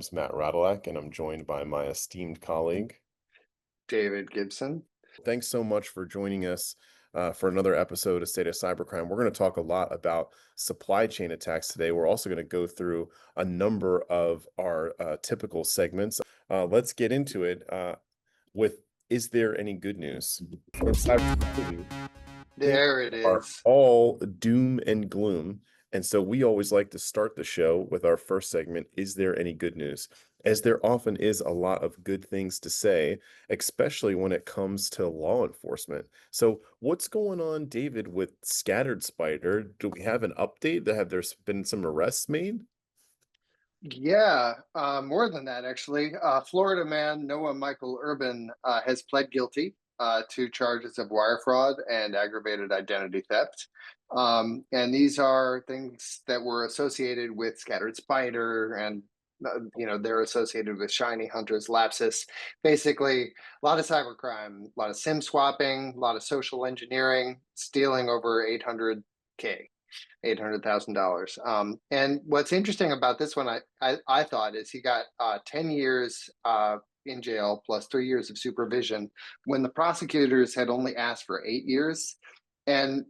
is Matt Radulak, and I'm joined by my esteemed colleague. David Gibson. Thanks so much for joining us for another episode of State of Cybercrime. We're going to talk a lot about supply chain attacks today. We're also going to go through a number of our typical segments. Let's get into it with Is there any good news? In cybersecurity, things There it are is. all doom and gloom. And so we always like to start the show with our first segment, Is there any good news? As there often is a lot of good things to say, especially when it comes to law enforcement. So what's going on, David, with Scattered Spider? Do we have an update? Have there been some arrests made? Yeah, more than that, actually. Florida man Noah Michael Urban has pled guilty to charges of wire fraud and aggravated identity theft. And these are things that were associated with Scattered Spider, and they're associated with Shiny Hunters, Lapsus. Basically, a lot of cybercrime, a lot of SIM swapping, a lot of social engineering, stealing over 800K. $800,000. And what's interesting about this one, I thought, is he got 10 years in jail plus 3 years of supervision when the prosecutors had only asked for 8 years. And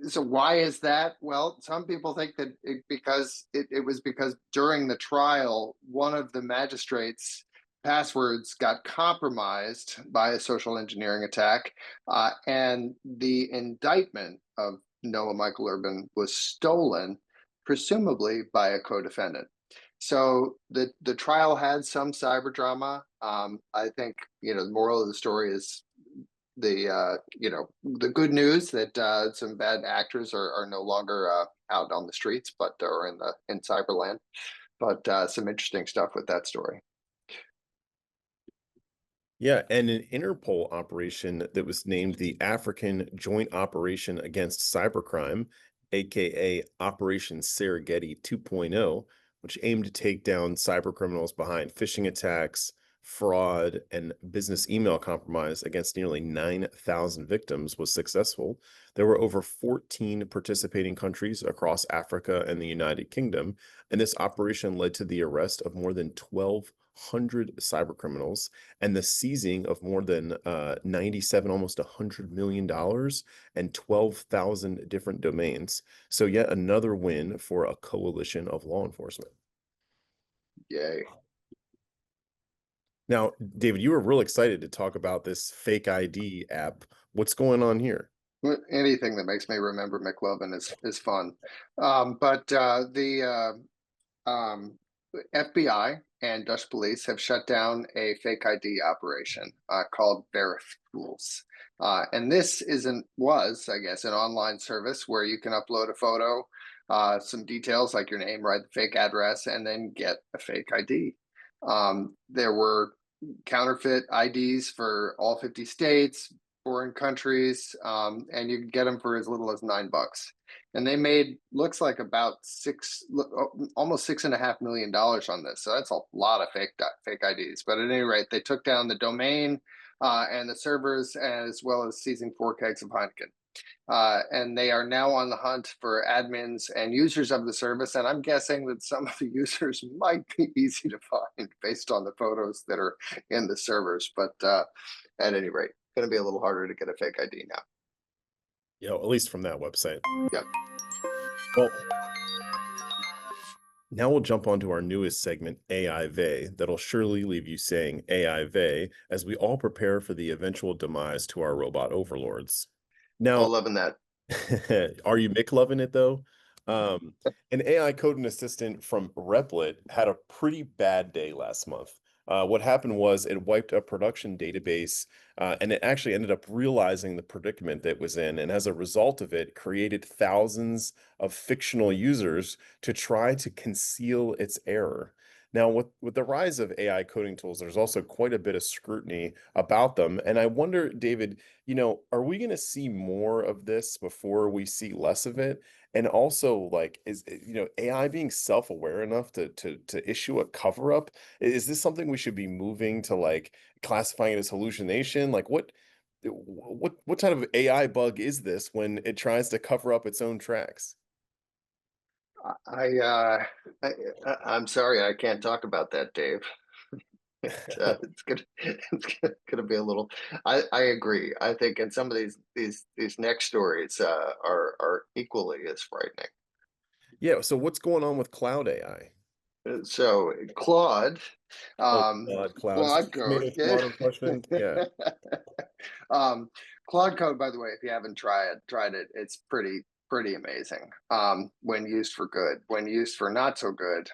so why is that? Well, some people think that it was because during the trial, one of the magistrates' passwords got compromised by a social engineering attack, and the indictment of Noah Michael Urban was stolen, presumably by a co-defendant. So the trial had some cyber drama. I think the moral of the story is the good news that some bad actors are no longer out on the streets, but are in cyberland. But some interesting stuff with that story. Yeah, and an Interpol operation that was named the African Joint Operation Against Cybercrime, aka Operation Serengeti 2.0, which aimed to take down cybercriminals behind phishing attacks, fraud, and business email compromise against nearly 9,000 victims, was successful. There were over 14 participating countries across Africa and the United Kingdom, and this operation led to the arrest of more than 1,200 cybercriminals and the seizing of more than 97, almost $100 million and 12,000 different domains. So yet another win for a coalition of law enforcement. Yay. Now, David, you were real excited to talk about this fake ID app. What's going on here? Anything that makes me remember McLovin is fun. But the FBI and Dutch police have shut down a fake ID operation called Verifools. And this was, I guess, an online service where you can upload a photo, some details like your name, write the fake address, and then get a fake ID. There were counterfeit IDs for all 50 states, foreign countries, and you can get them for as little as $9. And they made looks like about almost $6.5 million on this. So that's a lot of fake IDs. But at any rate, they took down the domain and the servers, as well as seizing 4 kegs of Heineken. And they are now on the hunt for admins and users of the service. And I'm guessing that some of the users might be easy to find based on the photos that are in the servers. But at any rate, going to be a little harder to get a fake ID now. At least from that website. Yep. Well, now we'll jump onto our newest segment, AI Vey, that'll surely leave you saying AI Vey as we all prepare for the eventual demise to our robot overlords. All Now, loving that. are you McLovin it though? An AI coding assistant from Replit had a pretty bad day last month. What happened was it wiped a production database, and it actually ended up realizing the predicament that it was in, and as a result of it, created thousands of fictional users to try to conceal its error. Now, with the rise of AI coding tools, there's also quite a bit of scrutiny about them. And I wonder, David, are we going to see more of this before we see less of it? And also, like, is AI being self-aware enough to issue a cover-up? Is this something we should be moving to, like, classifying it as hallucination? Like, what type of AI bug is this when it tries to cover up its own tracks? I, I'm sorry, I can't talk about that, Dave. It's gonna it's gonna be a little. I agree. I think in some of these next stories are equally as frightening. Yeah, so what's going on with cloud AI? So Claude, Oh, um, Cloud. Is this Claude the code. tomato tomato question? Yeah. um, Claude code, by the way, if you haven't tried it, it's pretty amazing. When used for good, when used for not so good,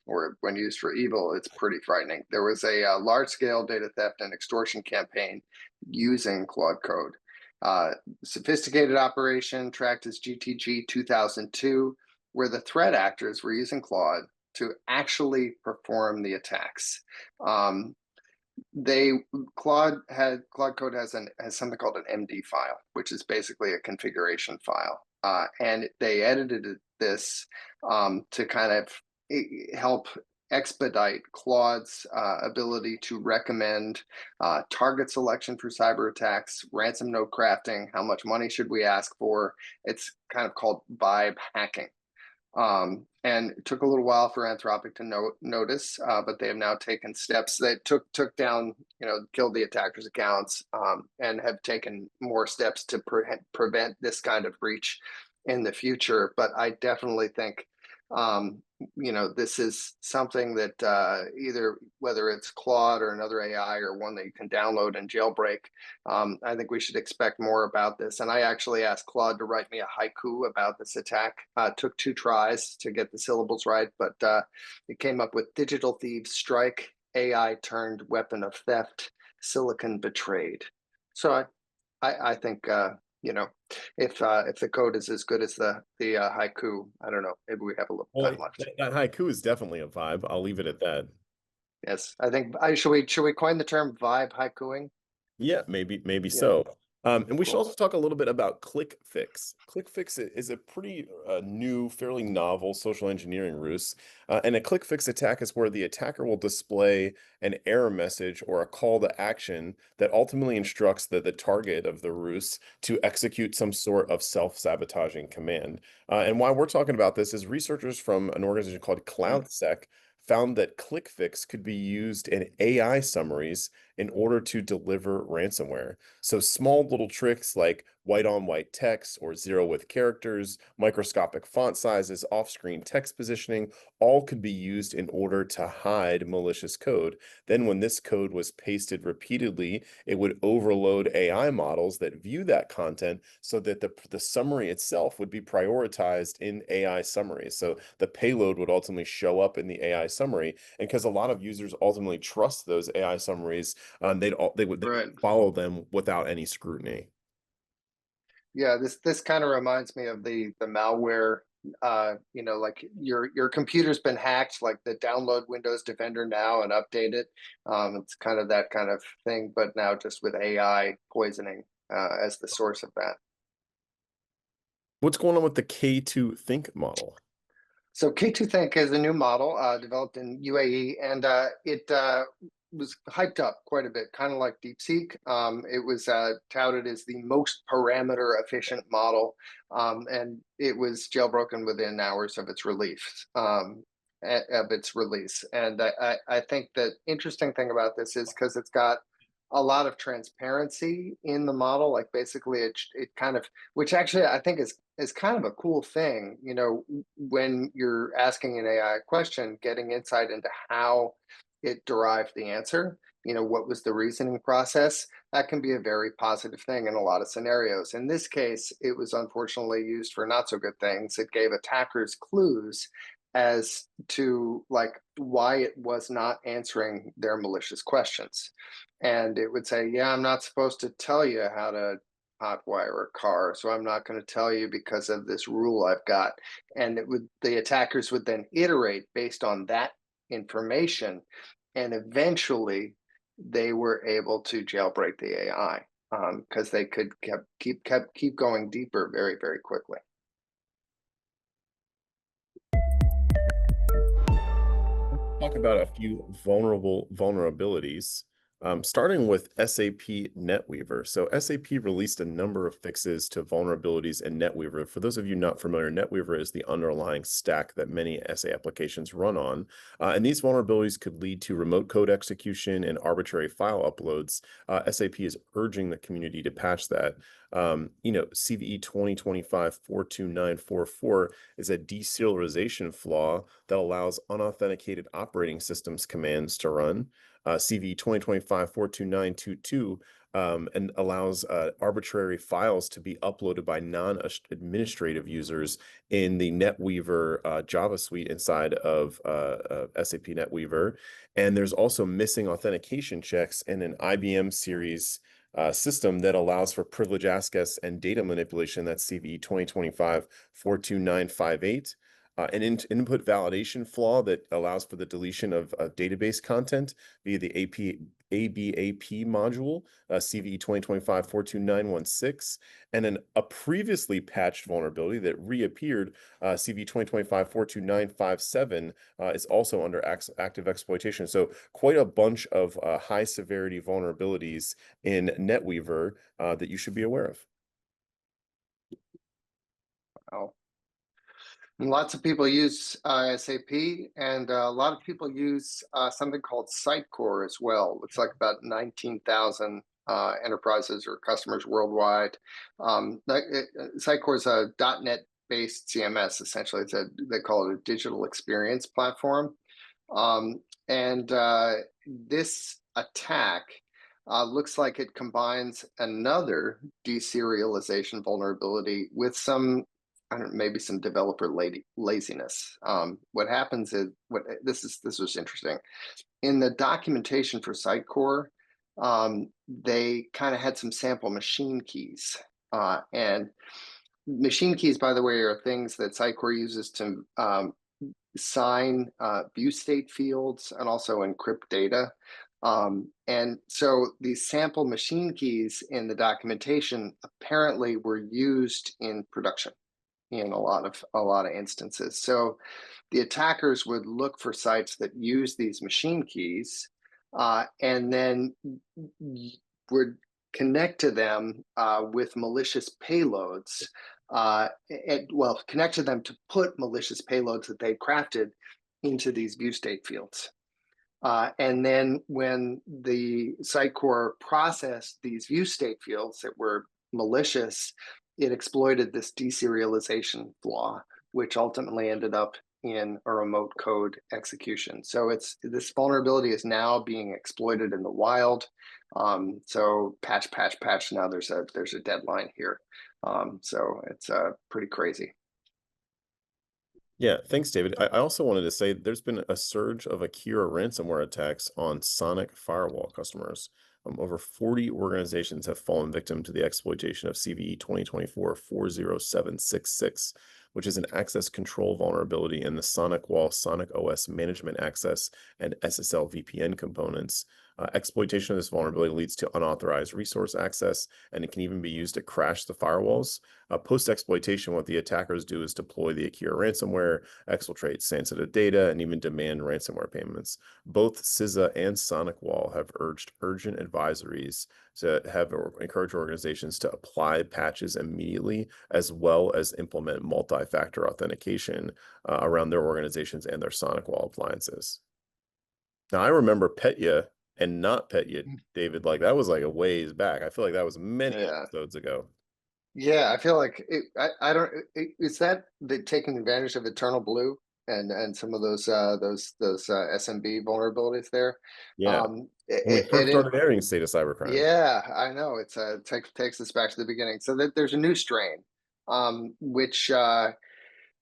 or when used for evil, it's pretty frightening. There was a large scale data theft and extortion campaign using Claude code. Uh, Sophisticated operation tracked as GTG 2002, where the threat actors were using Claude to actually perform the attacks. Um, they Claude Code has something called an MD file, which is basically a configuration file, and they edited this to kind of help expedite Claude's ability to recommend target selection for cyber attacks, ransom note crafting, how much money should we ask for. It's kind of called vibe hacking. And it took a little while for Anthropic to notice, but they have now taken steps that took down, killed the attackers' accounts, and have taken more steps to prevent this kind of breach in the future. But I definitely think, this is something that either whether it's Claude or another AI or one that you can download and jailbreak, I think we should expect more about this. And I actually asked Claude to write me a haiku about this attack. Took 2 tries to get the syllables right, but it came up with digital thieves strike, AI turned weapon of theft, silicon betrayed. So I think if the code is as good as the haiku, I don't know. Maybe we have a little Well, time left. that haiku is definitely a vibe. I'll leave it at that. Yes, I think I should we coin the term vibe haikuing? Yeah, maybe Yeah, so. And we should cool. also talk a little bit about ClickFix. ClickFix is a pretty new, fairly novel social engineering ruse. And a ClickFix attack is where the attacker will display an error message or a call to action that ultimately instructs the target of the ruse to execute some sort of self-sabotaging command. And why we're talking about this is researchers from an organization called CloudSec found that ClickFix could be used in AI summaries in order to deliver ransomware. So small little tricks like white on white text or zero with characters, microscopic font sizes, off-screen text positioning, all could be used in order to hide malicious code. Then when this code was pasted repeatedly, it would overload AI models that view that content so that the summary itself would be prioritized in AI summaries. So the payload would ultimately show up in the AI summary. And because a lot of users ultimately trust those AI summaries, they would Right. follow them without any scrutiny. Yeah, this kind of reminds me of the malware. Like your computer's been hacked, like the download Windows Defender now and update it. It's kind of that kind of thing, but now just with AI poisoning as the source of that. What's going on with the K2 Think model? So K2 Think is a new model developed in UAE, and it was hyped up quite a bit, kind of like DeepSeek. It was touted as the most parameter efficient model, and it was jailbroken within hours of its release. And I think the interesting thing about this is because it's got a lot of transparency in the model. Like basically, it kind of, which actually I think is kind of a cool thing. When you're asking an AI question, getting insight into how it derived the answer, what was the reasoning process, that can be a very positive thing in a lot of scenarios. In this case, it was unfortunately used for not so good things. It gave attackers clues as to like why it was not answering their malicious questions. And it would say, yeah, I'm not supposed to tell you how to hotwire a car, so I'm not going to tell you because of this rule I've got. And the attackers would then iterate based on that information, and eventually they were able to jailbreak the AI because they could keep going deeper very, very quickly. Talk about a few vulnerabilities. Starting with SAP NetWeaver. So SAP released a number of fixes to vulnerabilities in NetWeaver. For those of you not familiar, NetWeaver is the underlying stack that many SA applications run on. And these vulnerabilities could lead to remote code execution and arbitrary file uploads. SAP is urging the community to patch that. CVE 2025-42944 is a deserialization flaw that allows unauthenticated operating systems commands to run. CV 2025-42922 and allows arbitrary files to be uploaded by non-administrative users in the NetWeaver Java suite inside of SAP NetWeaver. And there's also missing authentication checks in an IBM series system that allows for privilege access and data manipulation. That's CVE 2025-42958. An input validation flaw that allows for the deletion of database content via the ABAP module, CVE 2025-42916, and a previously patched vulnerability that reappeared, CVE 2025-42957, is also under active exploitation. So quite a bunch of high severity vulnerabilities in NetWeaver that you should be aware of. Wow. And lots of people use SAP, and a lot of people use something called Sitecore as well. Looks like about 19,000 enterprises or customers worldwide. Sitecore is a .NET based CMS. Essentially, they call it a digital experience platform. And this attack looks like it combines another deserialization vulnerability with some, I don't know, maybe some developer laziness. What happens is this was interesting. In the documentation for Sitecore, they kind of had some sample machine keys. And machine keys, by the way, are things that Sitecore uses to sign view state fields and also encrypt data. And so these sample machine keys in the documentation apparently were used in production in a lot of instances. So the attackers would look for sites that use these machine keys, and then would connect to them with malicious payloads. Connect to them to put malicious payloads that they crafted into these view state fields. And then when the Sitecore processed these view state fields that were malicious, it exploited this deserialization flaw, which ultimately ended up in a remote code execution. So this vulnerability is now being exploited in the wild. So patch. Now there's a deadline here. So it's pretty crazy. Yeah, thanks, David. I also wanted to say there's been a surge of Akira ransomware attacks on Sonic firewall customers. Over 40 organizations have fallen victim to the exploitation of CVE 2024-40766, which is an access control vulnerability in the Sonic Wall, Sonic OS management access, and SSL VPN components. Exploitation of this vulnerability leads to unauthorized resource access, and it can even be used to crash the firewalls. Post-exploitation, what the attackers do is deploy the Akira ransomware, exfiltrate sensitive data, and even demand ransomware payments. Both CISA and SonicWall have urged urgent advisories to encourage organizations to apply patches immediately, as well as implement multi-factor authentication around their organizations and their SonicWall appliances. Now, I remember Petya and not Petya, David. Like that was like a ways back. I feel like that was many Yeah. episodes ago. Yeah, I feel like I don't. Is that the taking advantage of Eternal Blue and some of those SMB vulnerabilities there? Yeah. When we first It started airing State of Cybercrime. Yeah, I know. It's takes us back to the beginning. So that there's a new strain, which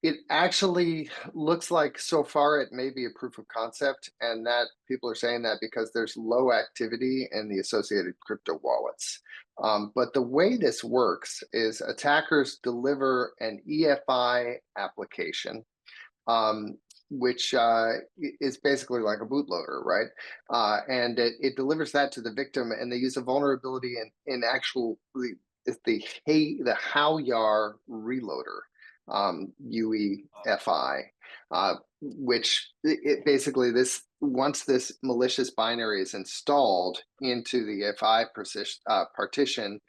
it actually looks like so far it may be a proof of concept, and that people are saying that because there's low activity in the associated crypto wallets. But the way this works is attackers deliver an EFI application, which is basically like a bootloader, right? And it delivers that to the victim, and they use a vulnerability in actual the HAWYAR reloader. UEFI, which it basically this once this malicious binary is installed into the FI partition,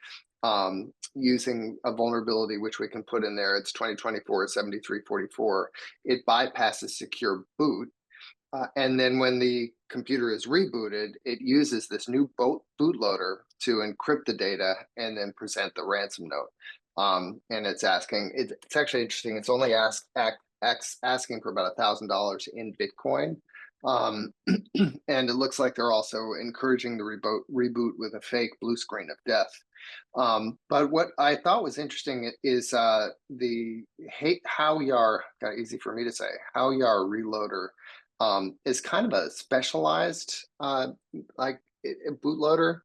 using a vulnerability which we can put in there, it's 2024-7344. It bypasses secure boot, and then when the computer is rebooted, it uses this new bootloader to encrypt the data and then present the ransom note. And it's asking, it's actually interesting. It's only asking for about $1,000 in Bitcoin. And it looks like they're also encouraging the reboot with a fake blue screen of death. But what I thought was interesting is the Hawyar, got easy for me to say, Hawyar reloader is kind of a specialized like bootloader.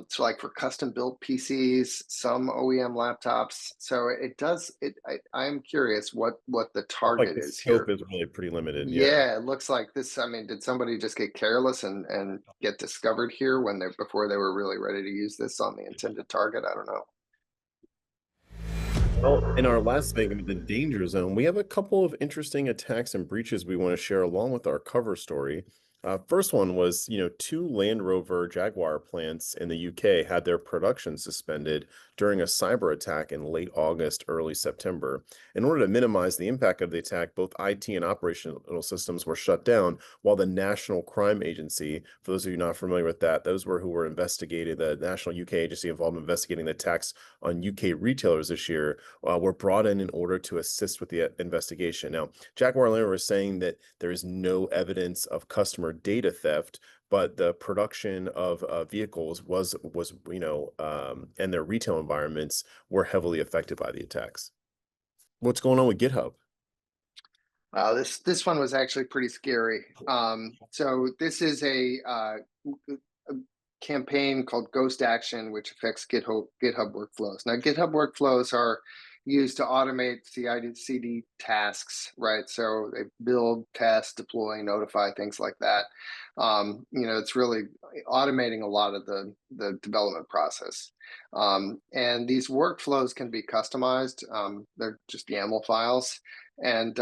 So like for custom built PCs, some OEM laptops. So it does it. I'm curious what the Like target the is scope here. is really pretty limited. Yeah. Yeah, it looks like this. I mean, did somebody just get careless and get discovered here when they before they were really ready to use this on the intended target? I don't know. Well, in our last segment, the danger zone, we have a couple of interesting attacks and breaches we want to share along with our cover story. First one was, two Land Rover Jaguar plants in the UK had their production suspended during a cyber attack in late August, early September. In order to minimize the impact of the attack, both IT and operational systems were shut down, while the National Crime Agency, for those of you not familiar with that, those were who were investigating, the National UK agency involved in investigating the attacks on UK retailers this year, were brought in order to assist with the investigation. Now, Jaguar Land Rover is saying that there is no evidence of customer data theft, but the production of vehicles was and their retail environments were heavily affected by the attacks. What's going on with GitHub? This one was actually pretty scary. So this is a campaign called Ghost Action, which affects GitHub workflows. Now, GitHub workflows are used to automate CI/CD tasks, right? So they build, test, deploy, notify, things like that. It's really automating a lot of the development process. And these workflows can be customized. They're just YAML files. And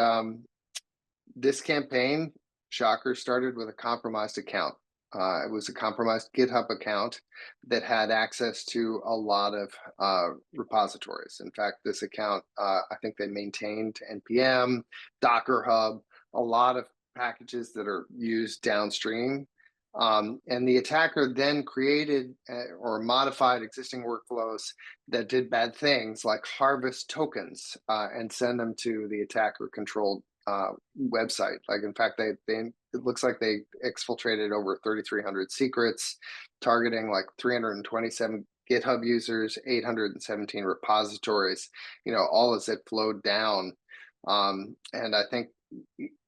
this campaign, shocker, started with a compromised account. It was a compromised GitHub account that had access to a lot of repositories. In fact, this account, I think they maintained NPM, Docker Hub, a lot of packages that are used downstream. And the attacker then created or modified existing workflows that did bad things like harvest tokens and send them to the attacker controlled website. Like, in fact, it looks like they exfiltrated over 3,300 secrets, targeting like 327 GitHub users, 817 repositories. All as it flowed down. And I think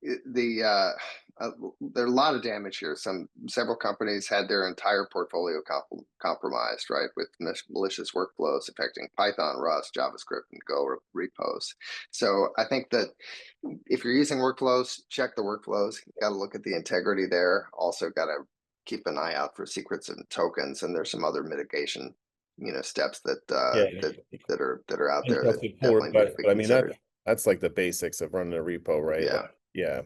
the there are a lot of damage here. Several companies had their entire portfolio compromised, right, with malicious workflows affecting Python, Rust, JavaScript, and Go repos. So I think that if you're using workflows, check the workflows. You got to look at the integrity there. Also, got to keep an eye out for secrets and tokens. And there's some other mitigation, steps that Yeah, that are out there that untrusted pull definitely need to request, be but I mean considered. that's like the basics of running a repo, right? Yeah. Yeah.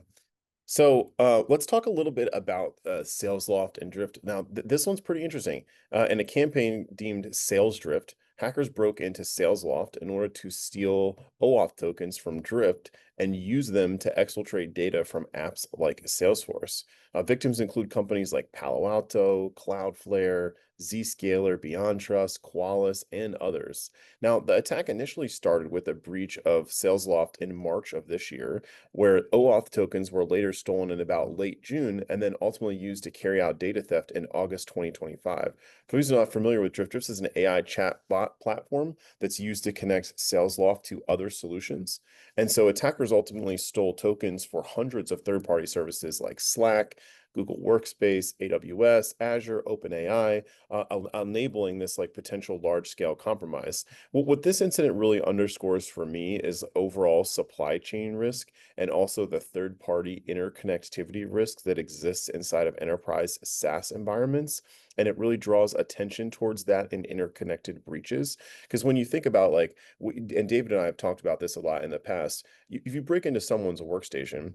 So let's talk a little bit about sales loft and drift. Now, this one's pretty interesting. In a campaign deemed sales drift, hackers broke into sales loft in order to steal OAuth tokens from drift and use them to exfiltrate data from apps like Salesforce. Victims include companies like Palo Alto, Cloudflare, Zscaler, BeyondTrust, Qualys, and others. Now, the attack initially started with a breach of SalesLoft in March of this year, where OAuth tokens were later stolen in about late June and then ultimately used to carry out data theft in August 2025. For those who are not familiar with Drift, Drift is an AI chat bot platform that's used to connect SalesLoft to other solutions. And so attackers ultimately stole tokens for hundreds of third-party services like Slack, Google Workspace, AWS, Azure, OpenAI, enabling this like potential large scale compromise. Well, what this incident really underscores for me is overall supply chain risk and also the third party interconnectivity risk that exists inside of enterprise SaaS environments. And it really draws attention towards that in interconnected breaches. Because when you think about like, and David and I have talked about this a lot in the past, if you break into someone's workstation,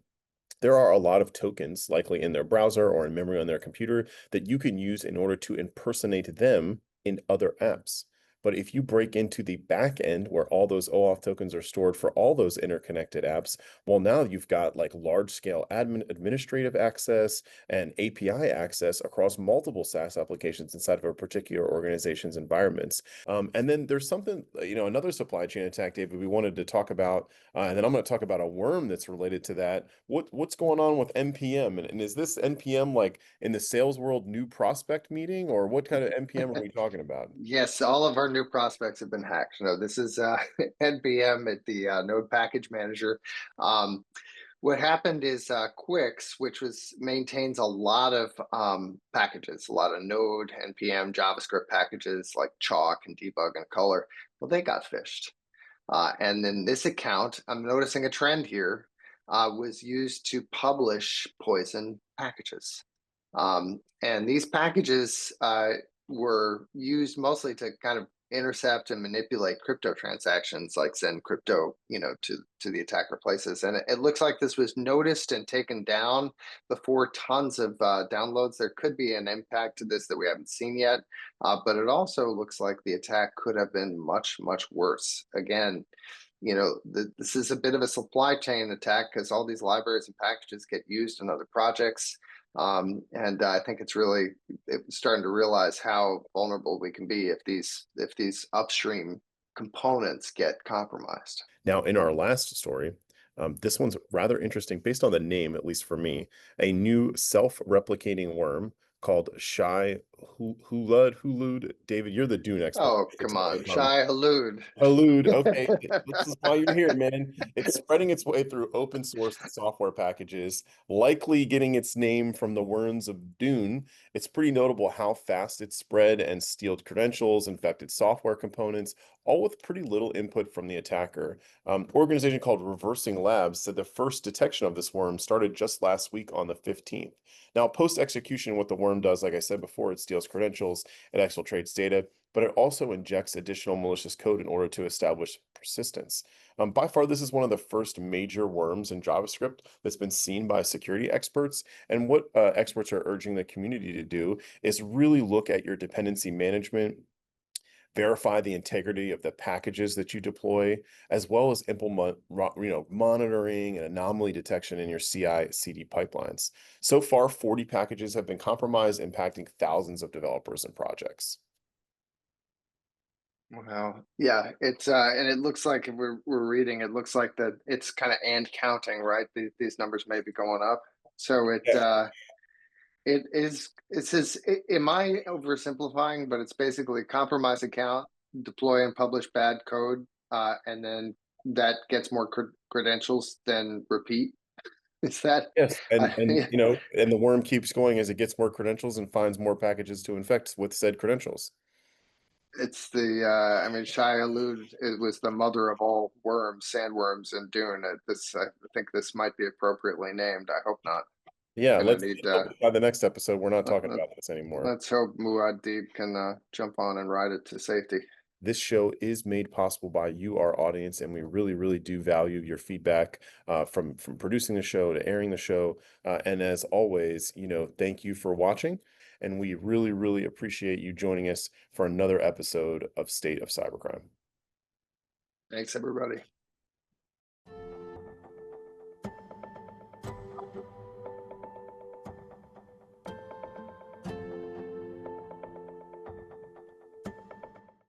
there are a lot of tokens likely in their browser or in memory on their computer that you can use in order to impersonate them in other apps. But if you break into the back end where all those OAuth tokens are stored for all those interconnected apps, well, now you've got like large scale administrative access and API access across multiple SaaS applications inside of a particular organization's environments. And then there's something, another supply chain attack, David, we wanted to talk about, and then I'm going to talk about a worm that's related to that. What's going on with NPM? And is this NPM like in the sales world new prospect meeting, or what kind of NPM are we talking about? Yes, all of our new prospects have been hacked. No, this is NPM at the Node Package Manager. Um, what happened is Quix, which was maintains a lot of packages, a lot of Node, NPM, JavaScript packages like Chalk and Debug and Color. Well, they got phished. And then this account, I'm noticing a trend here, was used to publish poison packages. And these packages were used mostly to kind of intercept and manipulate crypto transactions, like send crypto, to the attacker places. And it looks like this was noticed and taken down before tons of downloads. There could be an impact to this that we haven't seen yet, but it also looks like the attack could have been much, much worse. Again, this is a bit of a supply chain attack because all these libraries and packages get used in other projects. And I think it's starting to realize how vulnerable we can be if these upstream components get compromised. Now, in our last story, this one's rather interesting based on the name, at least for me, a new self-replicating worm called Shy Hulud. David, you're the Dune expert. Oh, You get come to weigh on, in on Shai Halud. Elude. Okay, this is why you're here, man. It's spreading its way through open source software packages, likely getting its name from the worms of Dune. It's pretty notable how fast it spread and stealed credentials, infected software components, all with pretty little input from the attacker. Organization called Reversing Labs said the first detection of this worm started just last week on the 15th. Now, post execution, what the worm does, like I said before, it steals credentials, it exfiltrates data, but it also injects additional malicious code in order to establish persistence. By far, this is one of the first major worms in JavaScript that's been seen by security experts. And what experts are urging the community to do is really look at your dependency management, verify the integrity of the packages that you deploy, as well as implement, monitoring and anomaly detection in your CI/CD pipelines. So far, 40 packages have been compromised, impacting thousands of developers and projects. Wow. Yeah, it's and it looks like if we're reading, it looks like that it's kind of and counting, right? These numbers may be going up. So it says, am I oversimplifying? But it's basically compromise account, deploy and publish bad code, and then that gets more credentials than repeat. Is that Yes, and I, and the worm keeps going as it gets more credentials and finds more packages to infect with said credentials. it's the I mean, Shia Lud it was the mother of all worms, sandworms, and Dune. I think this might be appropriately named. I hope not. Yeah, Gonna let's need hope by the next episode we're not let, talking about this anymore. us hope Muad'Dib can jump on and ride it to safety. This show is made possible by you, our audience, and we really, really do value your feedback from producing the show to airing the show. And as always, thank you for watching, and we really, really appreciate you joining us for another episode of State of Cybercrime. Thanks, everybody.